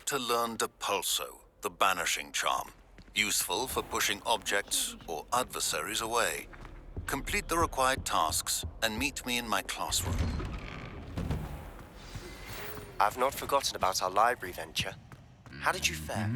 to learn Depulso, the banishing charm. Useful for pushing objects or adversaries away. Complete the required tasks and meet me in my classroom. I've not forgotten about our library venture. How did you fare?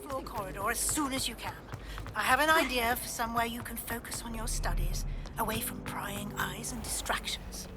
Floor corridor as soon as you can. I have an idea for somewhere you can focus on your studies, away from prying eyes and distractions.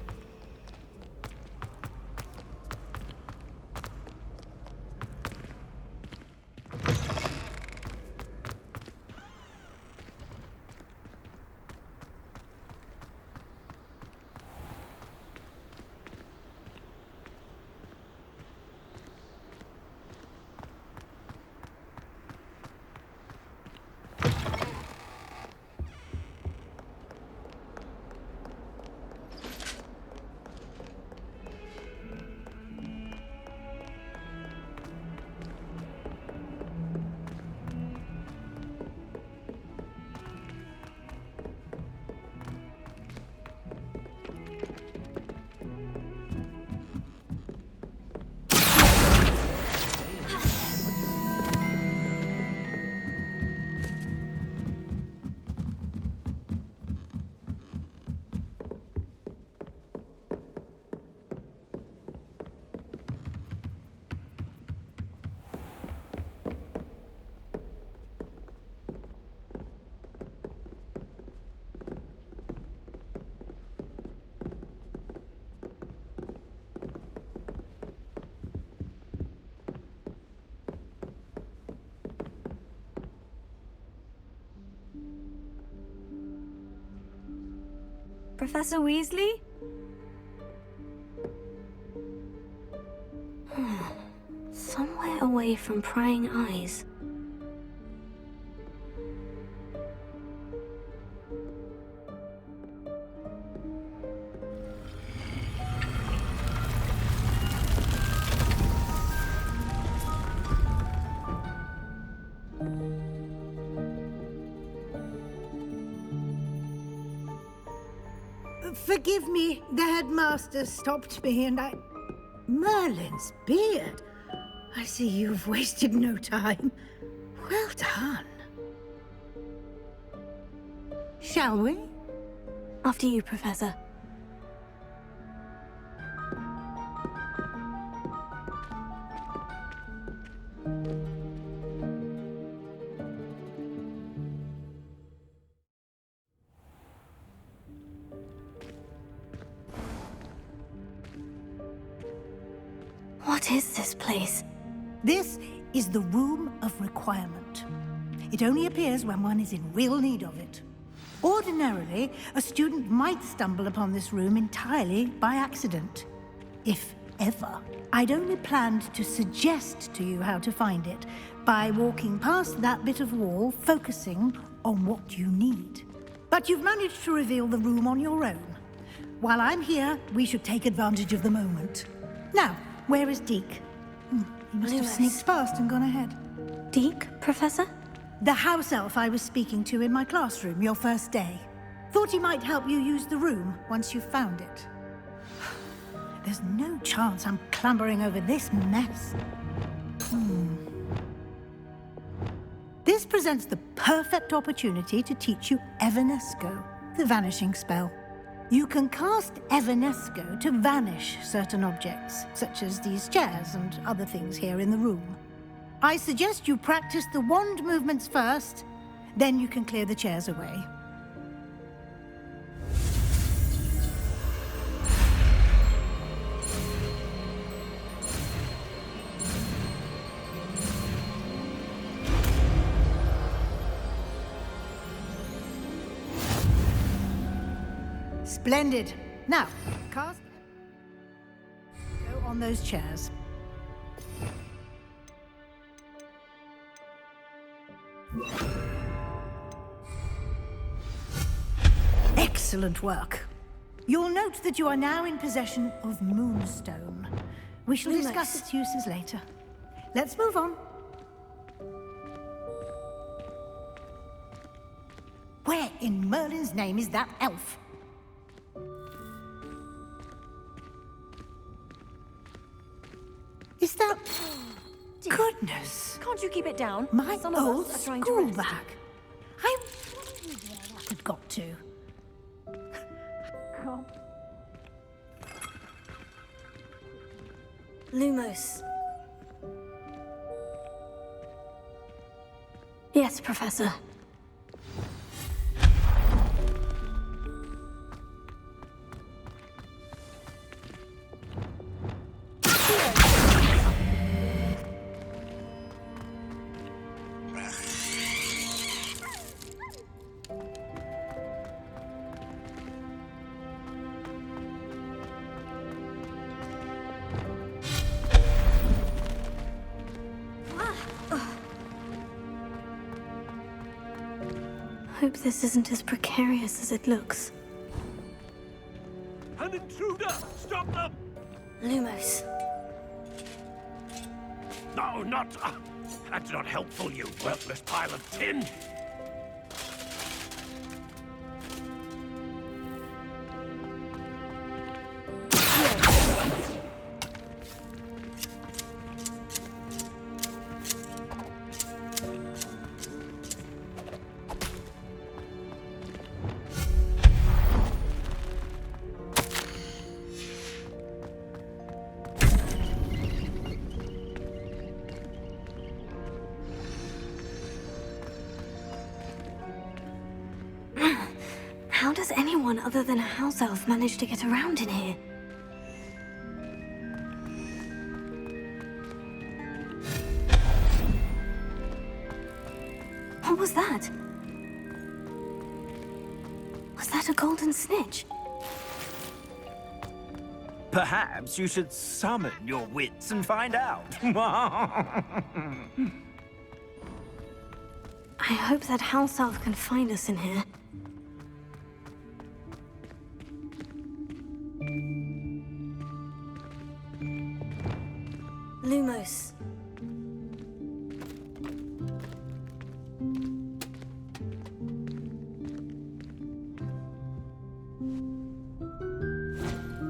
Professor Weasley? Somewhere away from prying eyes. Forgive me, the headmaster stopped me and Merlin's beard. I see you've wasted no time. Well done. Shall we? After you, Professor. What is this place? This is the Room of Requirement. It only appears when one is in real need of it. Ordinarily, a student might stumble upon this room entirely by accident, if ever. I'd only planned to suggest to you how to find it by walking past that bit of wall, focusing on what you need. But you've managed to reveal the room on your own. While I'm here, we should take advantage of the moment. Now, where is Deke? He must have sneaked past and gone ahead. Deke, Professor? The house elf I was speaking to in my classroom your first day. Thought he might help you use the room once you've found it. There's no chance I'm clambering over this mess. This presents the perfect opportunity to teach you Evanesco, the vanishing spell. You can cast Evanesco to vanish certain objects, such as these chairs and other things here in the room. I suggest you practice the wand movements first, then you can clear the chairs away. Splendid. Now, cast. Go on on those chairs. Excellent work. You'll note that you are now in possession of Moonstone. We shall discuss its uses later. Let's move on. Where in Merlin's name is that elf? Is that... Goodness! Can't you keep it down? My Some of old us are trying to school rest. bag. I wondered where that had got to. Lumos. Yes, Professor. Hope this isn't as precarious as it looks. An intruder! Stop them! Lumos. No, not... that's not helpful, you worthless pile of tin! How does anyone other than a house elf manage to get around in here? What was that? Was that a golden snitch? Perhaps you should summon your wits and find out. I hope that house elf can find us in here. Lumos.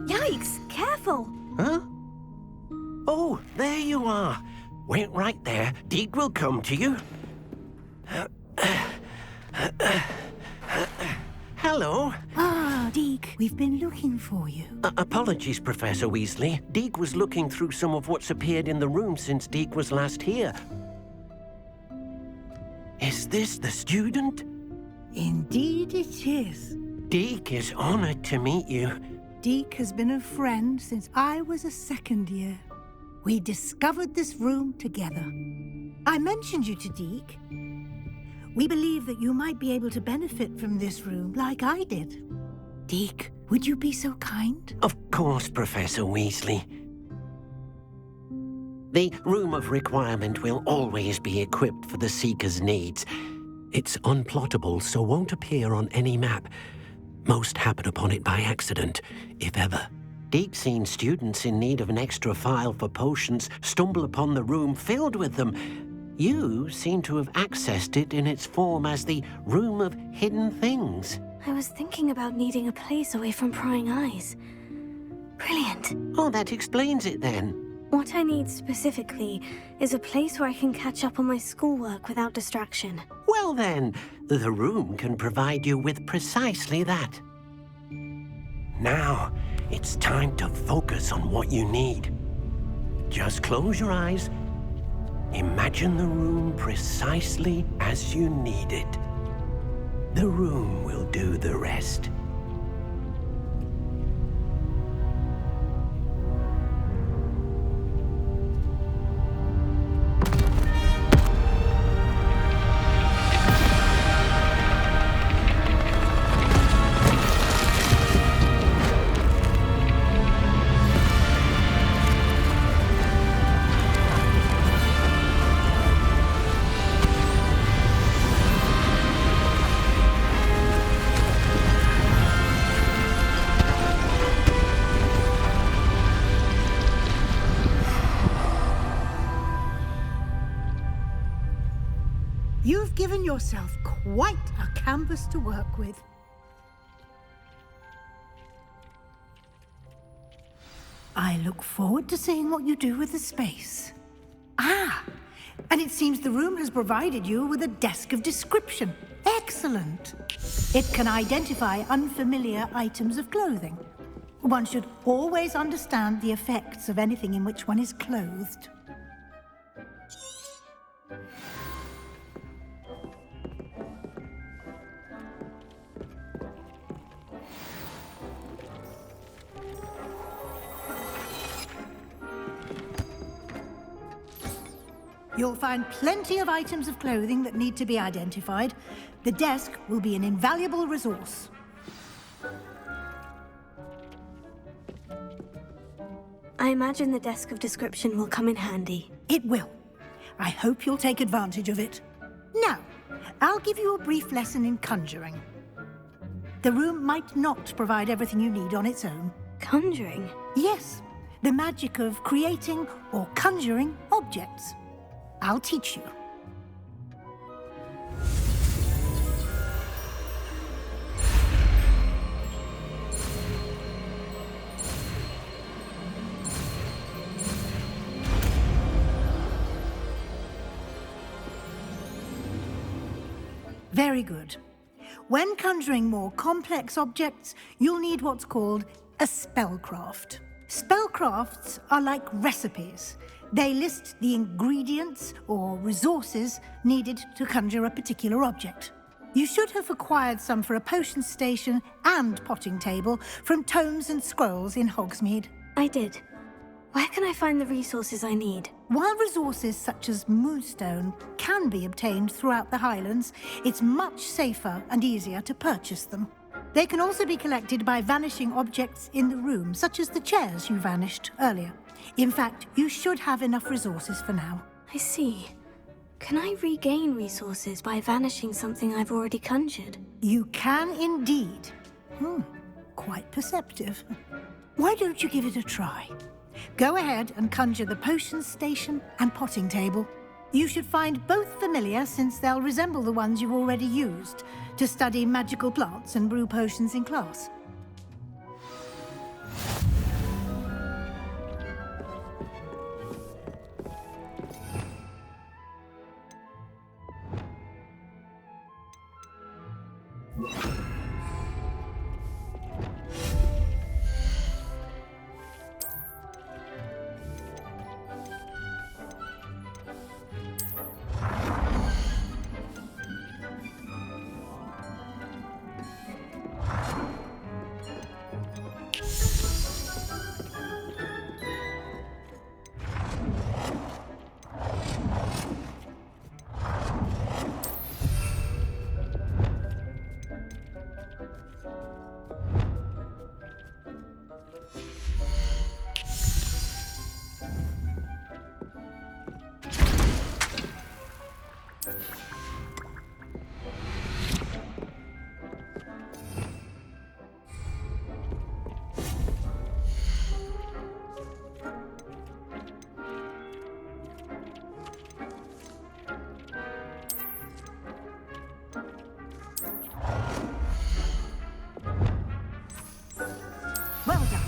Yikes! Careful! Huh? Oh, there you are. Wait right there. Deek will come to you. Hello. Ah, Deke, we've been looking for you. Apologies, Professor Weasley. Deek was looking through some of what's appeared in the room since Deek was last here. Is this the student? Indeed it is. Deek is honored to meet you. Deke has been a friend since I was a second year. We discovered this room together. I mentioned you to Deke. We believe that you might be able to benefit from this room like I did. Deke, would you be so kind? Of course, Professor Weasley. The Room of Requirement will always be equipped for the Seeker's needs. It's unplottable, so won't appear on any map. Most happen upon it by accident, if ever. Deke's seen students in need of an extra file for potions stumble upon the room filled with them. You seem to have accessed it in its form as the Room of Hidden Things. I was thinking about needing a place away from prying eyes. Brilliant. Oh, that explains it then. What I need specifically is a place where I can catch up on my schoolwork without distraction. Well then, the room can provide you with precisely that. Now, it's time to focus on what you need. Just close your eyes. Imagine the room precisely as you need it. The room will do the rest. You've given yourself quite a canvas to work with. I look forward to seeing what you do with the space. Ah, and it seems the room has provided you with a desk of description. Excellent. It can identify unfamiliar items of clothing. One should always understand the effects of anything in which one is clothed. You'll find plenty of items of clothing that need to be identified. The desk will be an invaluable resource. I imagine the desk of description will come in handy. It will. I hope you'll take advantage of it. Now, I'll give you a brief lesson in conjuring. The room might not provide everything you need on its own. Conjuring? Yes, the magic of creating or conjuring objects. I'll teach you. Very good. When conjuring more complex objects, you'll need what's called a spellcraft. Spellcrafts are like recipes. They list the ingredients or resources needed to conjure a particular object. You should have acquired some for a potion station and potting table from tomes and scrolls in Hogsmeade. I did. Where can I find the resources I need? While resources such as moonstone can be obtained throughout the Highlands, it's much safer and easier to purchase them. They can also be collected by vanishing objects in the room, such as the chairs you vanished earlier. In fact, you should have enough resources for now. I see. Can I regain resources by vanishing something I've already conjured? You can indeed. Quite perceptive. Why don't you give it a try? Go ahead and conjure the potion station and potting table. You should find both familiar, since they'll resemble the ones you've already used to study magical plants and brew potions in class. Well done.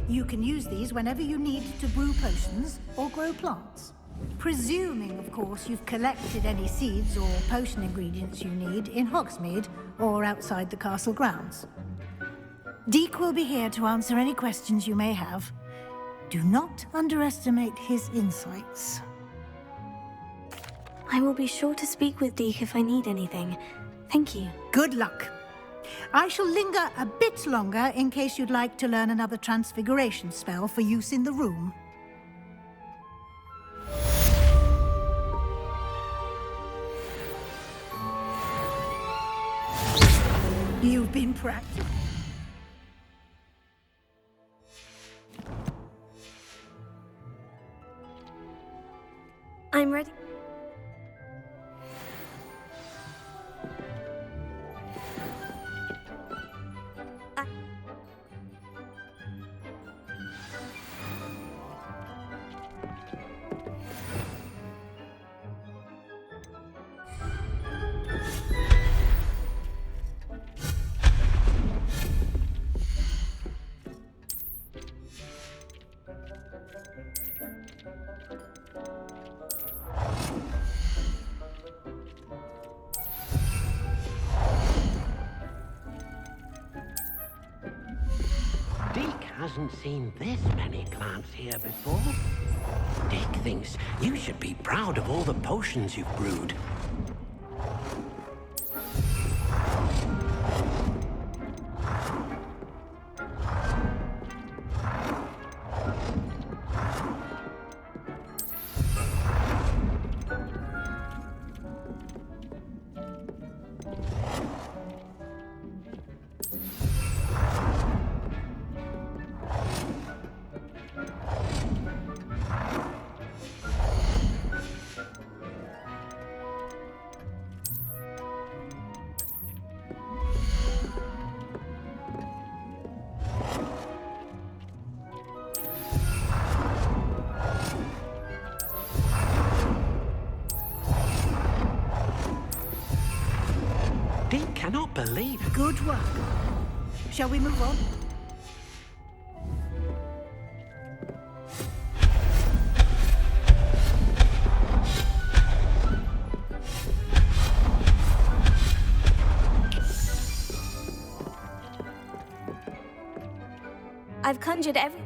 You can use these whenever you need to brew potions or grow plants. Presuming, of course, you've collected any seeds or potion ingredients you need in Hogsmeade or outside the castle grounds. Deek will be here to answer any questions you may have. Do not underestimate his insights. I will be sure to speak with Deke if I need anything. Thank you. Good luck. I shall linger a bit longer in case you'd like to learn another transfiguration spell for use in the room. You've been practicing. I'm ready. hasn't seen this many plants here before. Dick thinks you should be proud of all the potions you've brewed. Dick cannot believe it. Good work. Shall we move on? I've conjured every...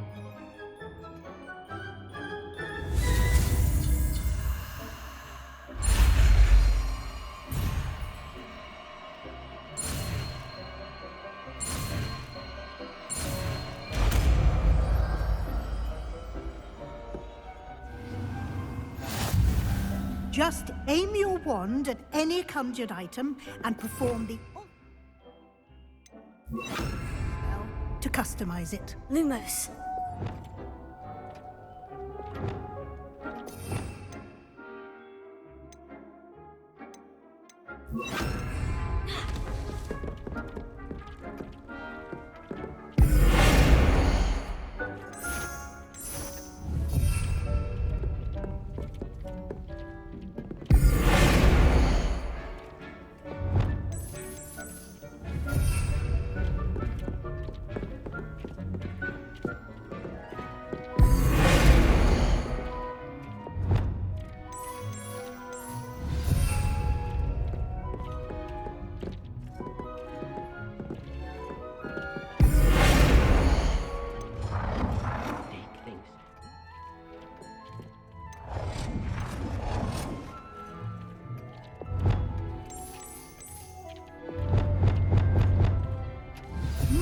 Just aim your wand at any conjured item and perform the... to customize it. Lumos.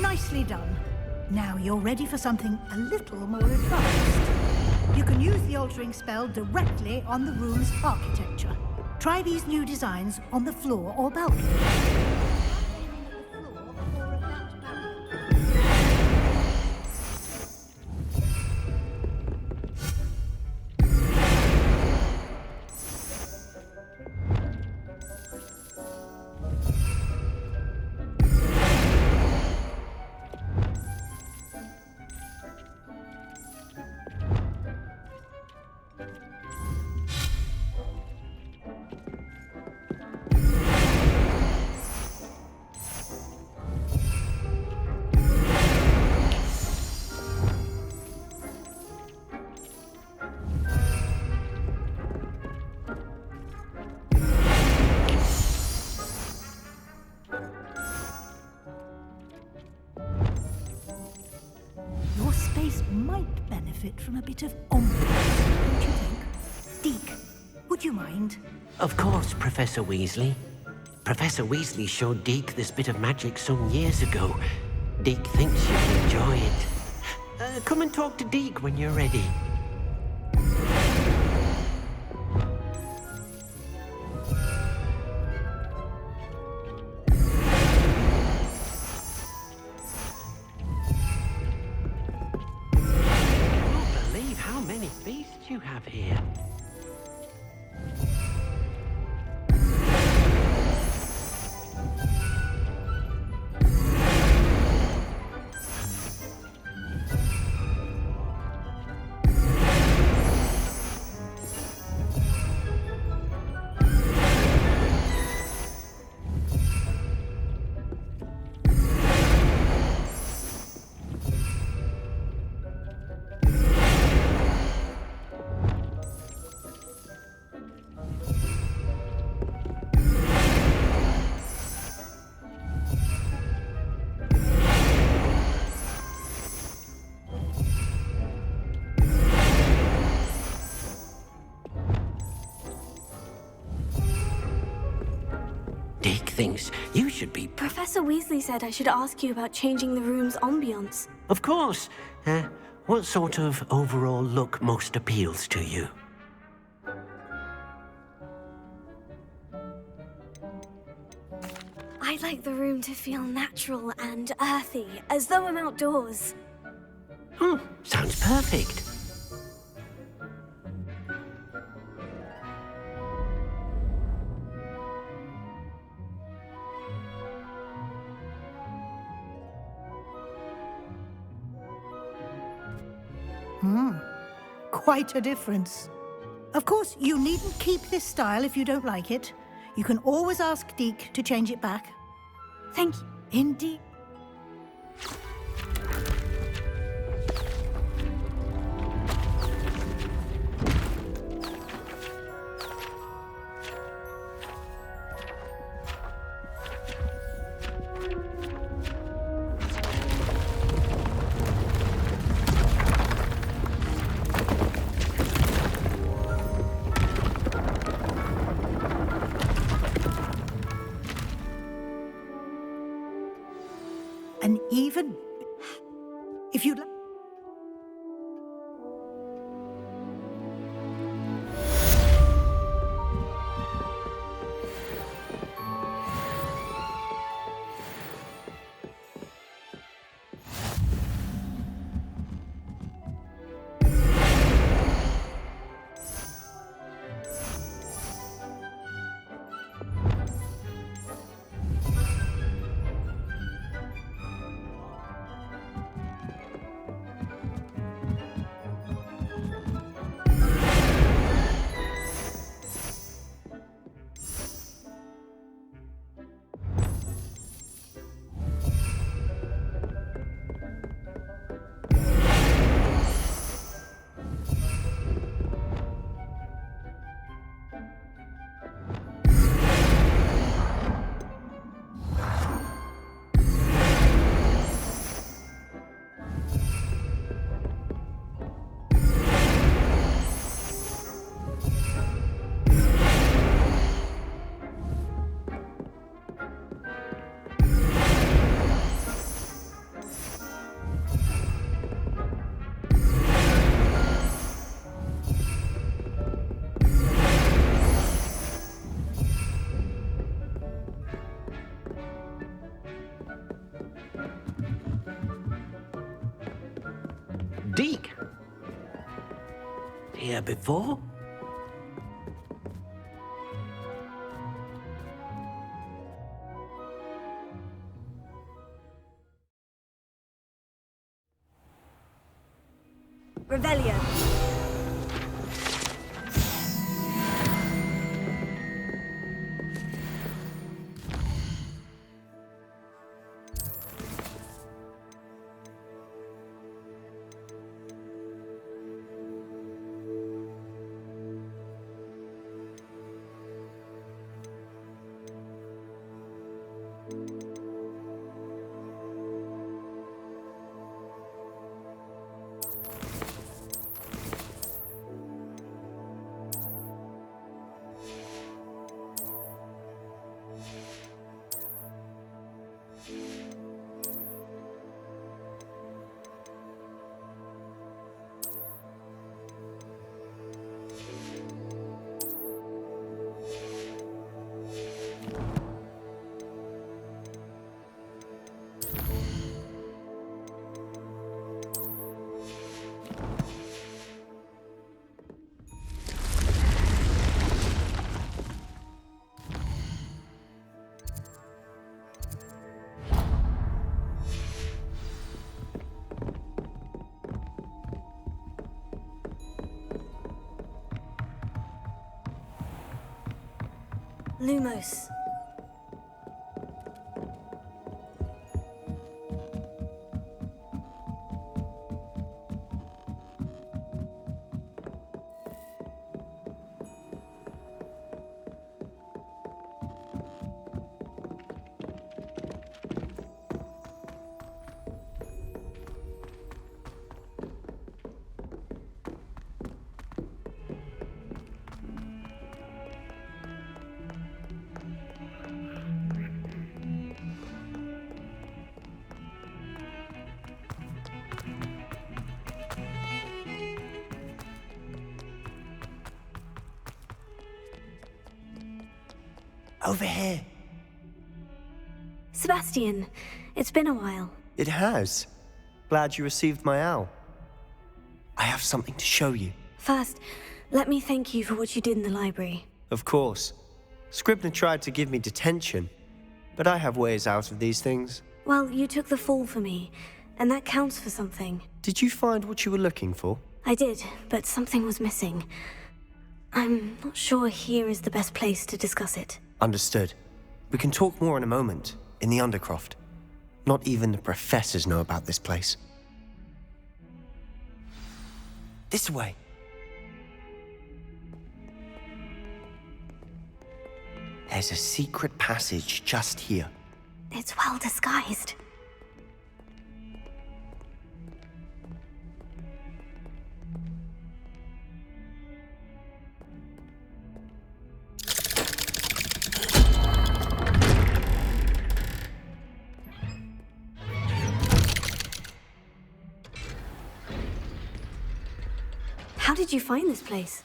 Nicely done. Now you're ready for something a little more advanced. You can use the altering spell directly on the room's architecture. Try these new designs on the floor or balcony. Your space might benefit from a bit of ambiance, don't you think? Deke, would you mind? Of course, Professor Weasley. Professor Weasley showed Deke this bit of magic some years ago. Deke thinks you'll enjoy it. Come and talk to Deke when you're ready. How many beasts you have here? Dick thinks you should be... Professor Weasley said I should ask you about changing the room's ambience. Of course. What sort of overall look most appeals to you? I'd like the room to feel natural and earthy, as though I'm outdoors. Sounds perfect. Quite a difference. Of course, you needn't keep this style if you don't like it. You can always ask Deke to change it back. Thank you. Indeed. And even if you'd like... Deke? Here before? Revelio. Lumos. Over here. Sebastian, it's been a while. It has. Glad you received my owl. I have something to show you. First, let me thank you for what you did in the library. Of course. Scribner tried to give me detention, but I have ways out of these things. Well, you took the fall for me, and that counts for something. Did you find what you were looking for? I did, but something was missing. I'm not sure here is the best place to discuss it. Understood. We can talk more in a moment, in the Undercroft. Not even the professors know about this place. This way. There's a secret passage just here. It's well disguised. How did you find this place?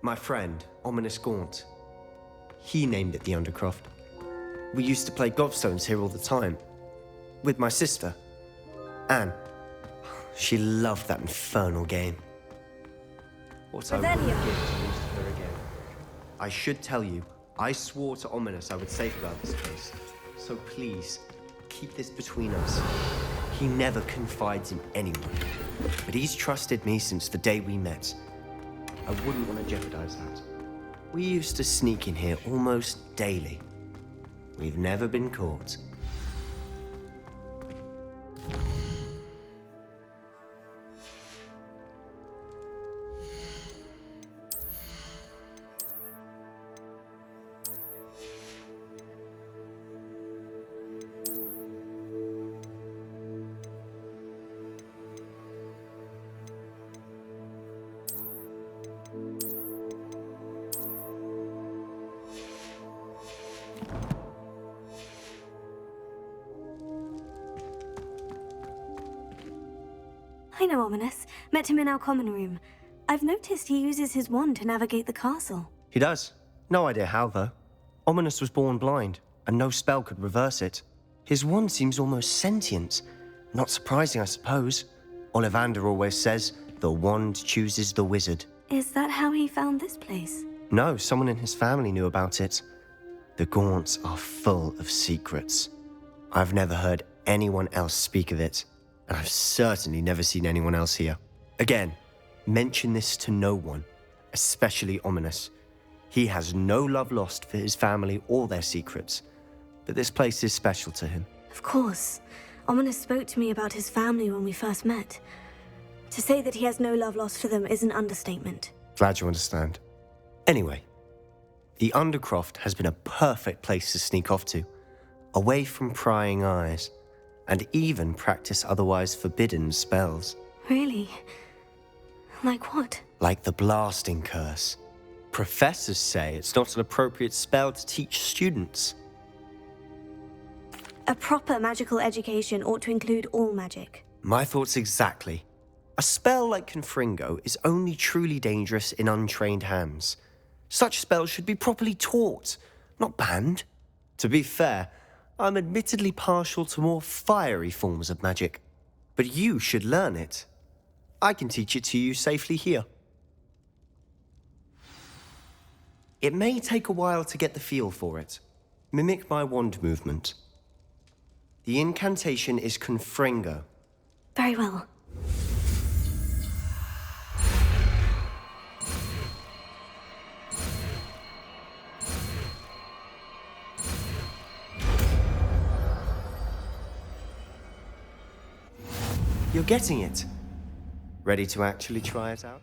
My friend, Ominous Gaunt. He named it the Undercroft. We used to play gobstones here all the time. With my sister, Anne. She loved that infernal game. What I would give to lose to her again. I should tell you, I swore to Ominous I would safeguard this place. So please, keep this between us. He never confides in anyone. But he's trusted me since the day we met. I wouldn't want to jeopardize that. We used to sneak in here almost daily. We've never been caught. I know Ominous. Met him in our common room. I've noticed he uses his wand to navigate the castle. He does. No idea how, though. Ominous was born blind, and no spell could reverse it. His wand seems almost sentient. Not surprising, I suppose. Ollivander always says, the wand chooses the wizard. Is that how he found this place? No, someone in his family knew about it. The Gaunts are full of secrets. I've never heard anyone else speak of it, and I've certainly never seen anyone else here. Again, mention this to no one, especially Ominous. He has no love lost for his family or their secrets, but this place is special to him. Of course. Ominous spoke to me about his family when we first met. To say that he has no love lost for them is an understatement. Glad you understand. Anyway, the Undercroft has been a perfect place to sneak off to, away from prying eyes, and even practice otherwise forbidden spells. Really? Like what? Like the blasting curse. Professors say it's not an appropriate spell to teach students. A proper magical education ought to include all magic. My thoughts exactly. A spell like Confringo is only truly dangerous in untrained hands. Such spells should be properly taught, not banned. To be fair, I'm admittedly partial to more fiery forms of magic, but you should learn it. I can teach it to you safely here. It may take a while to get the feel for it. Mimic my wand movement. The incantation is Confringo. Very well. You're getting it. Ready to actually try it out?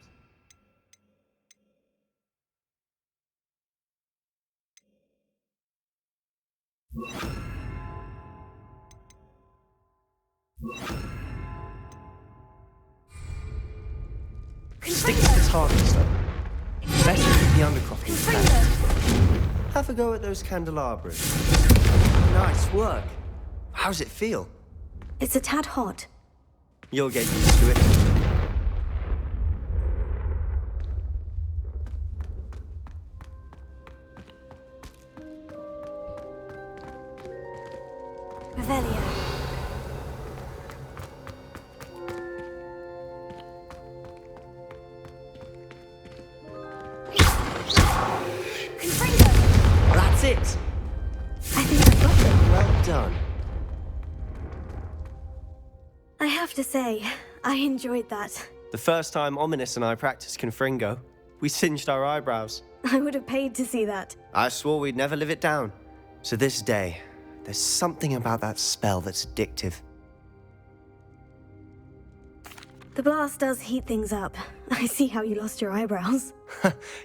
Stick to the targets, though. Better keep the Undercroft intact. Have a go at those candelabras. Nice work. How's it feel? It's a tad hot. You'll get used to it. Revelio. That's it! I think I've got it. Well done. I have to say, I enjoyed that. The first time Ominous and I practiced Confringo, we singed our eyebrows. I would have paid to see that. I swore we'd never live it down. To this day, there's something about that spell that's addictive. The blast does heat things up. I see how you lost your eyebrows.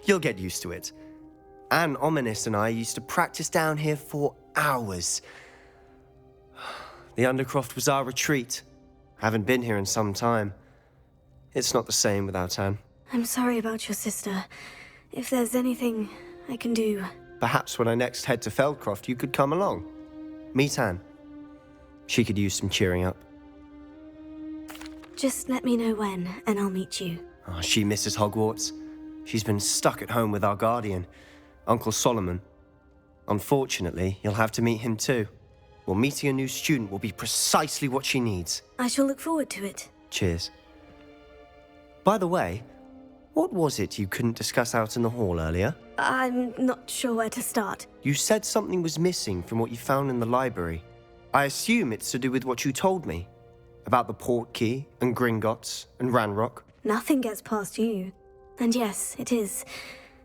You'll get used to it. Anne, Ominous and I used to practice down here for hours. The Undercroft was our retreat. Haven't been here in some time. It's not the same without Anne. I'm sorry about your sister. If there's anything I can do... Perhaps when I next head to Feldcroft, you could come along. Meet Anne. She could use some cheering up. Just let me know when, and I'll meet you. Oh, she misses Hogwarts. She's been stuck at home with our guardian, Uncle Solomon. Unfortunately, you'll have to meet him too. Well, meeting a new student will be precisely what she needs. I shall look forward to it. Cheers. By the way, what was it you couldn't discuss out in the hall earlier? I'm not sure where to start. You said something was missing from what you found in the library. I assume it's to do with what you told me. About the Portkey, and Gringotts, and Ranrock. Nothing gets past you. And yes, it is.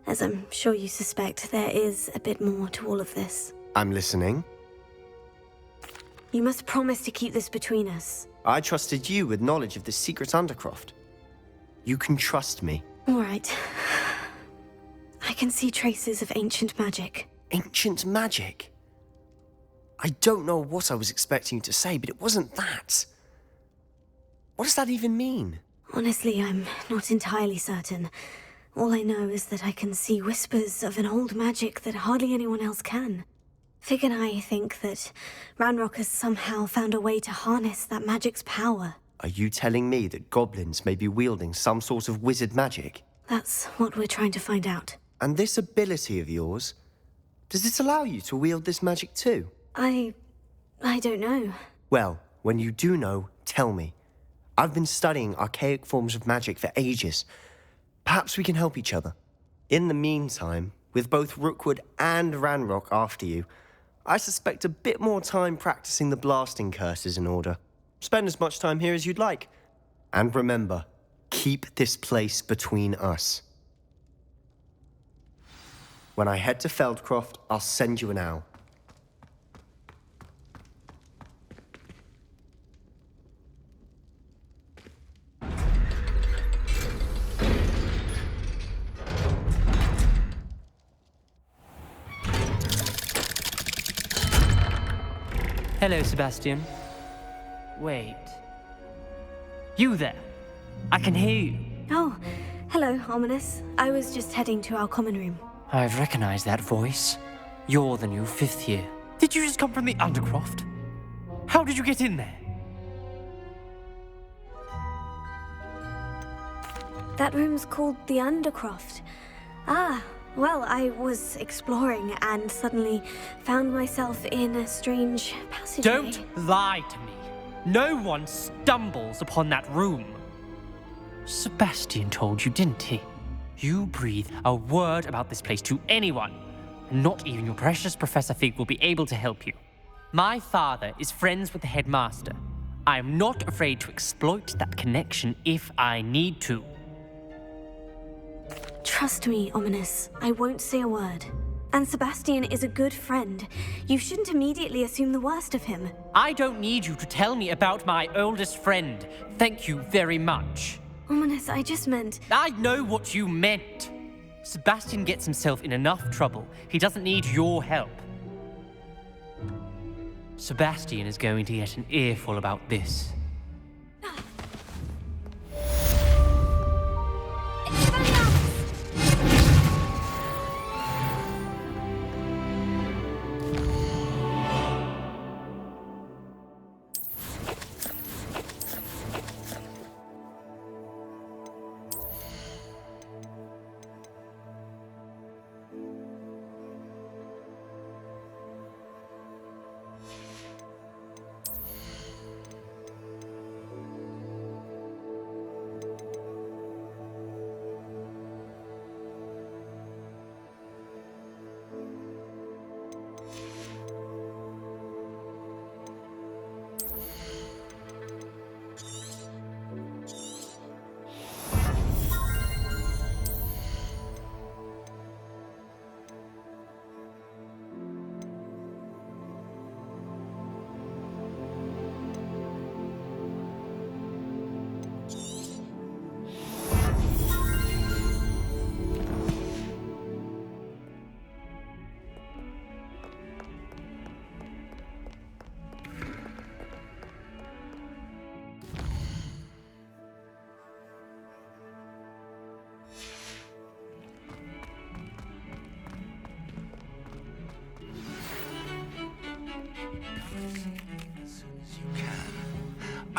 As I'm sure you suspect, there is a bit more to all of this. I'm listening. You must promise to keep this between us. I trusted you with knowledge of the secret Undercroft. You can trust me. All right. I can see traces of ancient magic. Ancient magic? I don't know what I was expecting you to say, but it wasn't that. What does that even mean? Honestly, I'm not entirely certain. All I know is that I can see whispers of an old magic that hardly anyone else can. Fig and I think that Ranrock has somehow found a way to harness that magic's power. Are you telling me that goblins may be wielding some sort of wizard magic? That's what we're trying to find out. And this ability of yours, does it allow you to wield this magic too? I don't know. Well, when you do know, tell me. I've been studying archaic forms of magic for ages. Perhaps we can help each other. In the meantime, with both Rookwood and Ranrock after you, I suspect a bit more time practicing the blasting curse is in order. Spend as much time here as you'd like. And remember, keep this place between us. When I head to Feldcroft, I'll send you an owl. Hello, Sebastian. Wait. You there? I can hear you. Oh, hello, Ominous. I was just heading to our common room. I've recognized that voice. You're the new 5th year. Did you just come from the Undercroft? How did you get in there? That room's called the Undercroft. Ah, well, I was exploring and suddenly found myself in a strange passageway. Don't lie to me. No one stumbles upon that room. Sebastian told you, didn't he? You breathe a word about this place to anyone, and not even your precious Professor Fig will be able to help you. My father is friends with the headmaster. I am not afraid to exploit that connection if I need to. Trust me, Ominous. I won't say a word. And Sebastian is a good friend. You shouldn't immediately assume the worst of him. I don't need you to tell me about my oldest friend. Thank you very much. Ominous, I just meant... I know what you meant. Sebastian gets himself in enough trouble. He doesn't need your help. Sebastian is going to get an earful about this.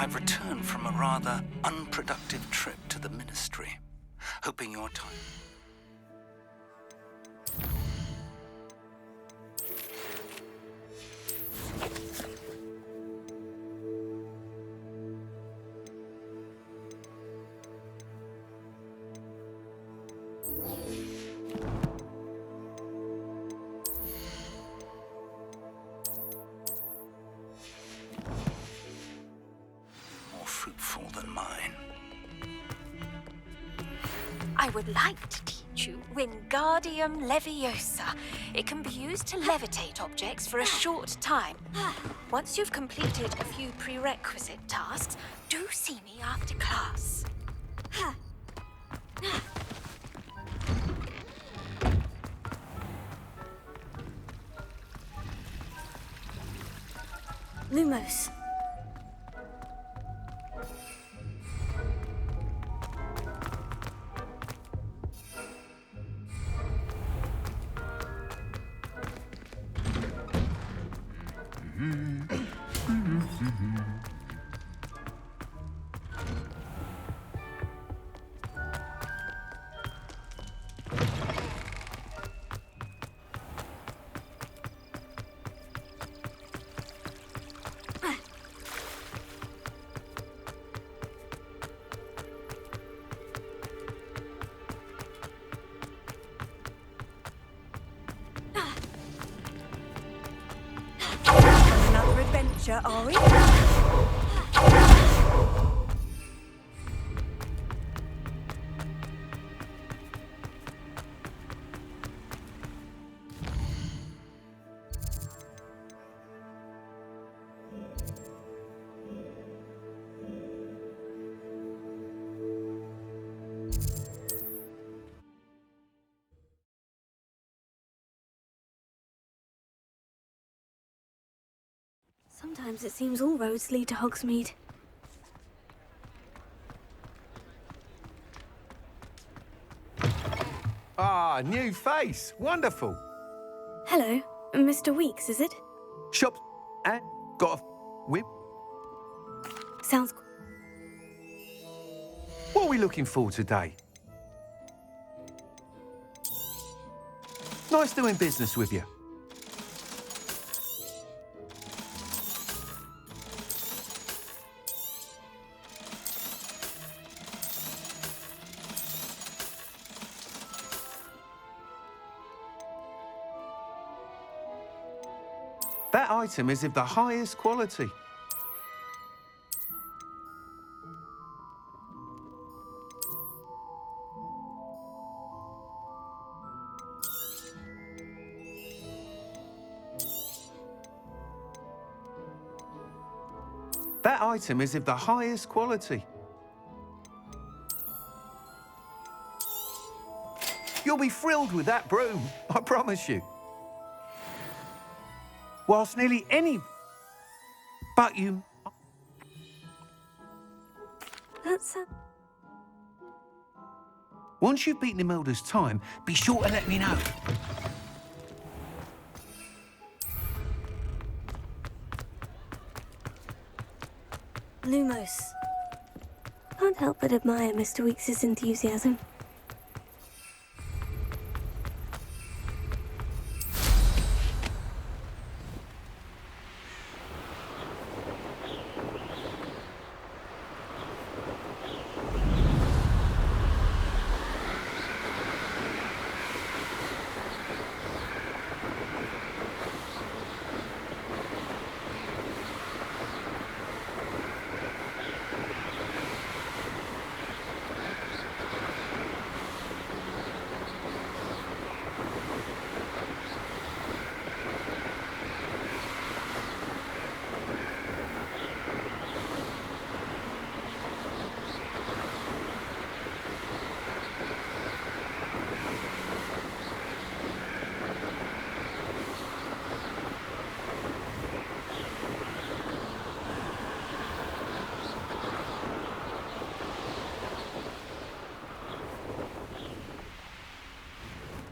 I've returned from a rather unproductive trip to the Ministry, hoping your time... more fruitful than mine. I would like to teach you Wingardium Leviosa. It can be used to levitate objects for a short time. Once you've completed a few prerequisite tasks, do see me after class. Lumos. Another adventure, are we? Sometimes it seems all roads lead to Hogsmeade. Ah, new face. Wonderful. Hello, Mr. Weeks, is it? Shop and got a whip. Sounds... What are we looking for today? Nice doing business with you. That item is of the highest quality. That item is of the highest quality. You'll be thrilled with that broom, I promise you. Whilst nearly any... But you... That's Once you've beaten Imelda's time, be sure to let me know. Lumos. Can't help but admire Mr. Weeks' enthusiasm.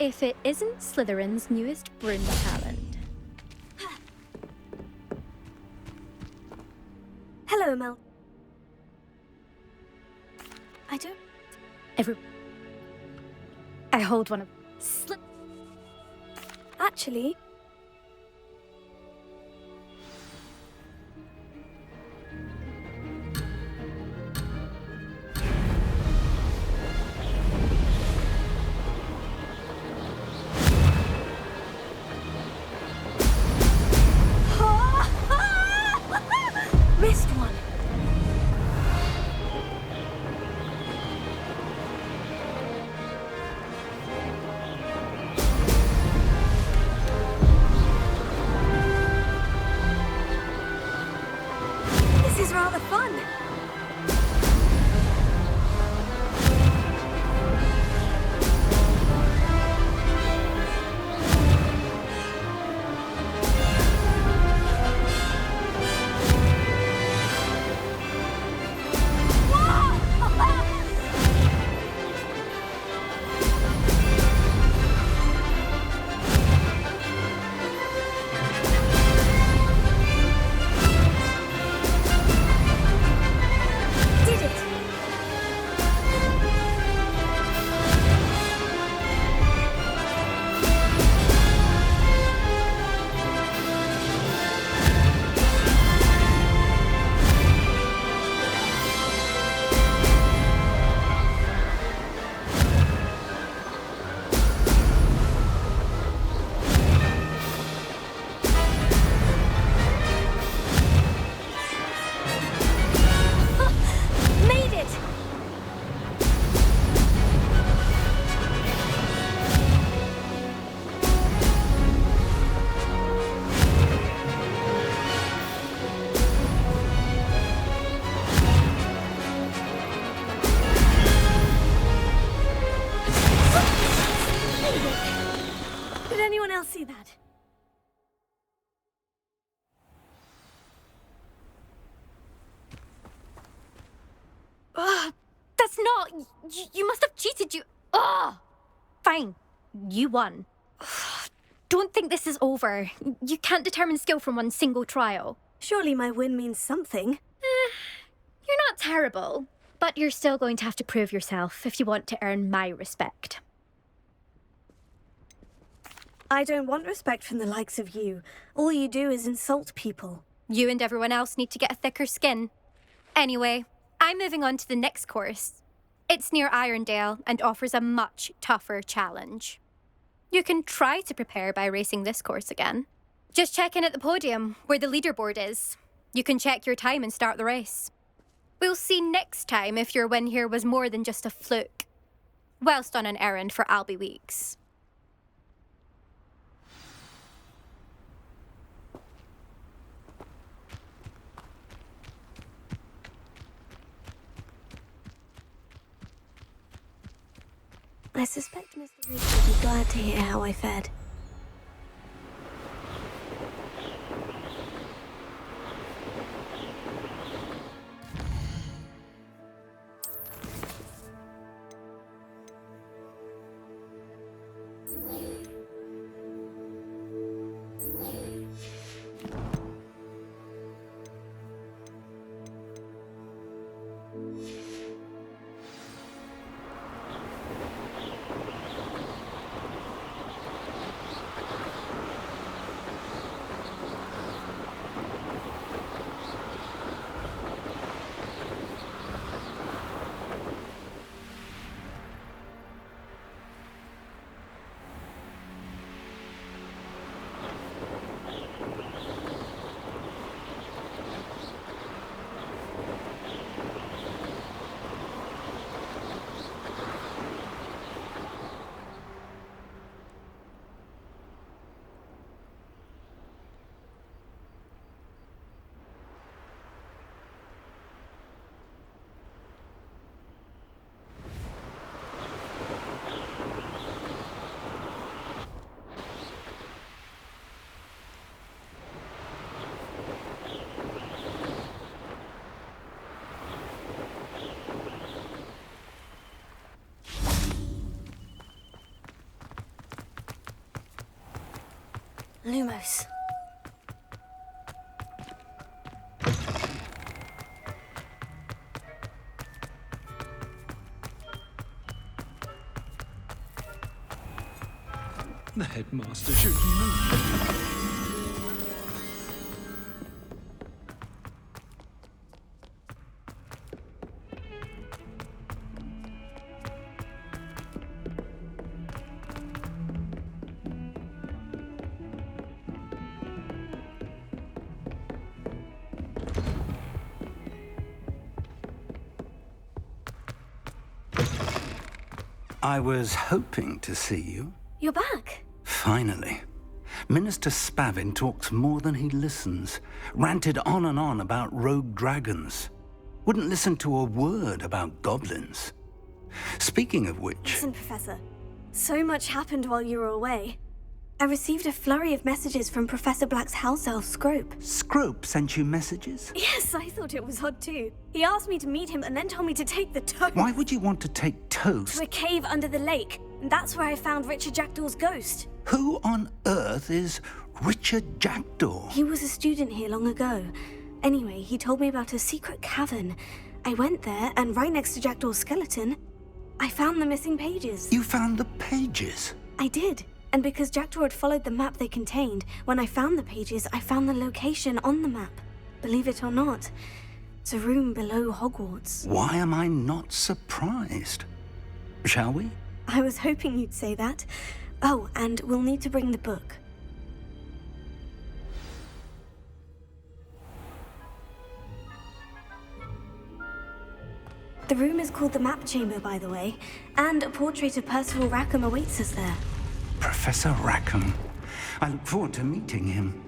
If it isn't Slytherin's newest broom talent. Hello, Mel. I don't... I hold one of... Actually... Missed one. This is rather fun. Did anyone else see that? That's not... You must have cheated, you... Ugh! Fine. You won. Don't think this is over. You can't determine skill from one single trial. Surely my win means something. You're not terrible, but you're still going to have to prove yourself if you want to earn my respect. I don't want respect from the likes of you. All you do is insult people. You and everyone else need to get a thicker skin. Anyway, I'm moving on to the next course. It's near Irondale and offers a much tougher challenge. You can try to prepare by racing this course again. Just check in at the podium, where the leaderboard is. You can check your time and start the race. We'll see next time if your win here was more than just a fluke. Whilst on an errand for Albie Weeks. I suspect Mr. Reed will be glad to hear how I fared. Lumos. The headmaster should know. I was hoping to see you. You're back. Finally. Minister Spavin talks more than he listens. Ranted on and on about rogue dragons. Wouldn't listen to a word about goblins. Speaking of which... Listen, Professor. So much happened while you were away. I received a flurry of messages from Professor Black's house elf, Scrope. Scrope sent you messages? Yes, I thought it was odd too. He asked me to meet him and then told me to take the toast. Why would you want to take toast? To a cave under the lake. And that's where I found Richard Jackdaw's ghost. Who on earth is Richard Jackdaw? He was a student here long ago. Anyway, he told me about a secret cavern. I went there, and right next to Jackdaw's skeleton, I found the missing pages. You found the pages? I did. And because Jackdaw had followed the map they contained, when I found the pages, I found the location on the map. Believe it or not, it's a room below Hogwarts. Why am I not surprised? Shall we? I was hoping you'd say that. Oh, and we'll need to bring the book. The room is called the Map Chamber, by the way, and a portrait of Percival Rackham awaits us there. Professor Rackham. I look forward to meeting him.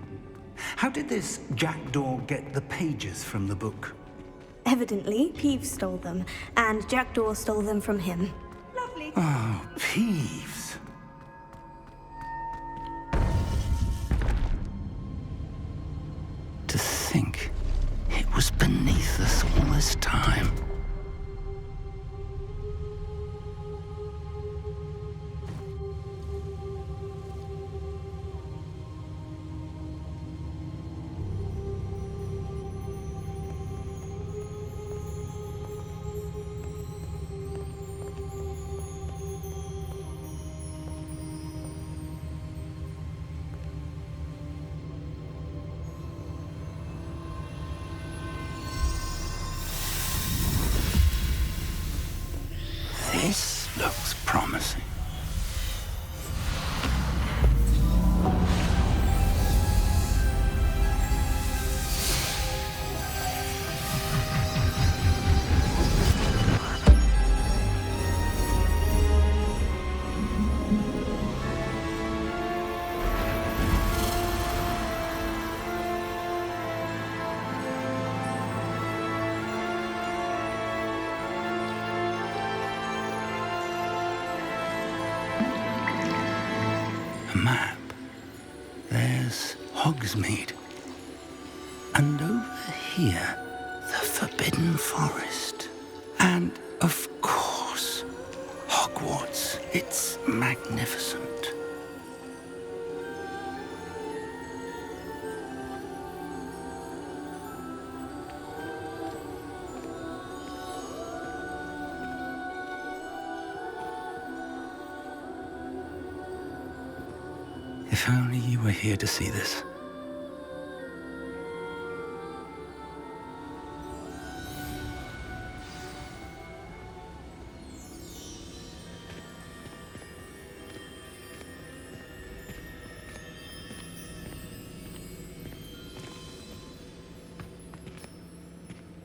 How did this Jackdaw get the pages from the book? Evidently, Peeves stole them, and Jackdaw stole them from him. Lovely. Oh, Peeves. To think it was beneath us all this time. This looks promising. Map. There's Hogsmeade. And over here, the Forbidden Forest. And, of course, Hogwarts. It's magnificent. If only you were here to see this.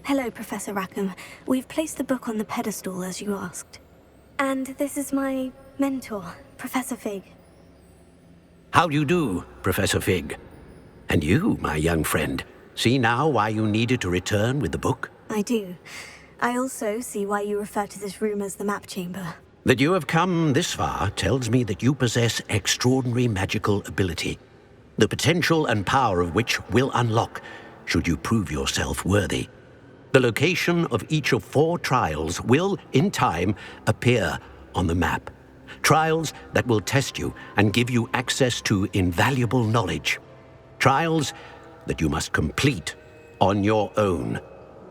Hello, Professor Rackham. We've placed the book on the pedestal, as you asked. And this is my mentor, Professor Fig. How do you do, Professor Fig? And you, my young friend, see now why you needed to return with the book? I do. I also see why you refer to this room as the Map Chamber. That you have come this far tells me that you possess extraordinary magical ability, the potential and power of which will unlock should you prove yourself worthy. The location of each of 4 trials will, in time, appear on the map. Trials that will test you and give you access to invaluable knowledge. Trials that you must complete on your own.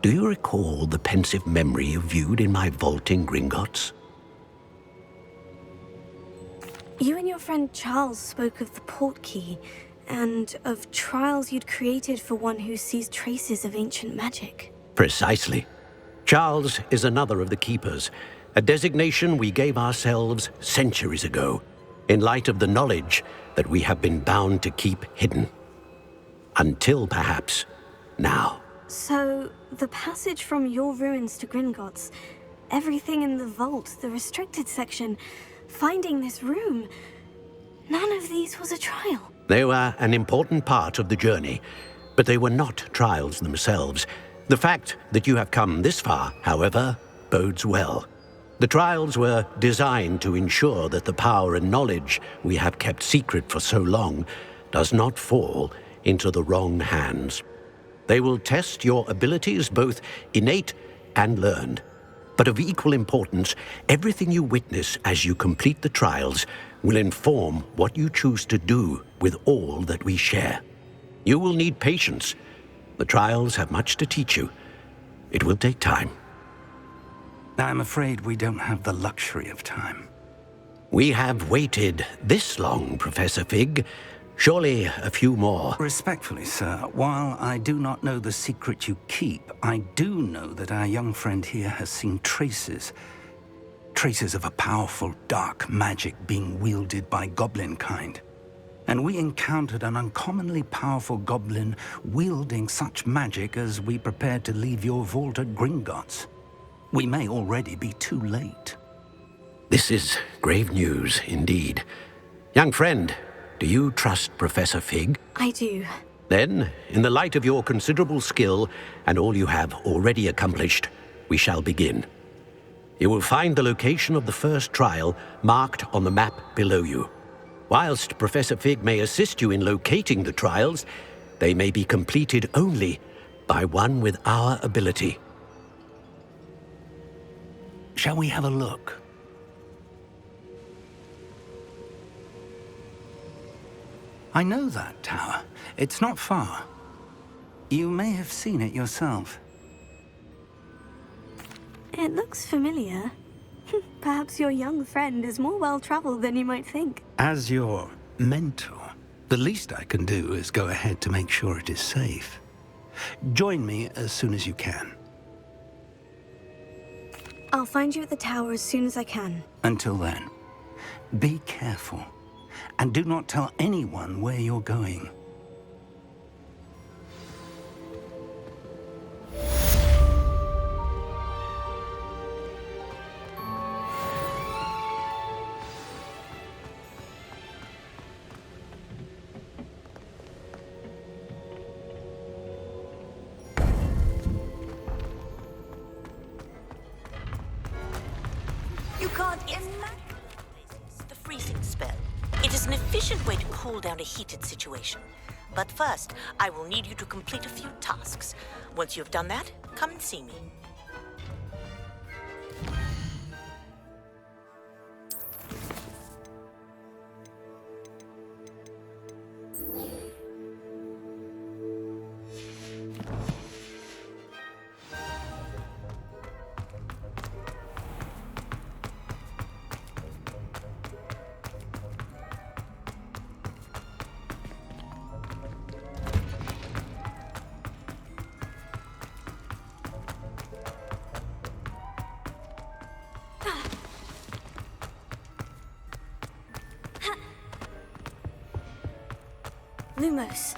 Do you recall the pensive memory you viewed in my vault in Gringotts? You and your friend Charles spoke of the port key, and of trials you'd created for one who sees traces of ancient magic. Precisely. Charles is another of the Keepers, a designation we gave ourselves centuries ago, in light of the knowledge that we have been bound to keep hidden. Until perhaps now. So, the passage from your ruins to Gringotts, everything in the vault, the restricted section, finding this room, none of these was a trial. They were an important part of the journey, but they were not trials themselves. The fact that you have come this far, however, bodes well. The trials were designed to ensure that the power and knowledge we have kept secret for so long does not fall into the wrong hands. They will test your abilities, both innate and learned. But of equal importance, everything you witness as you complete the trials will inform what you choose to do with all that we share. You will need patience. The trials have much to teach you. It will take time. I'm afraid we don't have the luxury of time. We have waited this long, Professor Fig. Surely a few more. Respectfully, sir, while I do not know the secret you keep, I do know that our young friend here has seen traces of a powerful dark magic being wielded by goblin kind. And we encountered an uncommonly powerful goblin wielding such magic as we prepared to leave your vault at Gringotts. We may already be too late. This is grave news indeed. Young friend, do you trust Professor Fig? I do. Then, in the light of your considerable skill and all you have already accomplished, we shall begin. You will find the location of the first trial marked on the map below you. Whilst Professor Fig may assist you in locating the trials, they may be completed only by one with our ability. Shall we have a look? I know that tower. It's not far. You may have seen it yourself. It looks familiar. Perhaps your young friend is more well-traveled than you might think. As your mentor, the least I can do is go ahead to make sure it is safe. Join me as soon as you can. I'll find you at the tower as soon as I can. Until then, be careful. And do not tell anyone where you're going. You can't imagine the freezing spell. It is an efficient way to cool down a heated situation. But first, I will need you to complete a few tasks. Once you've done that, come and see me. Lumos.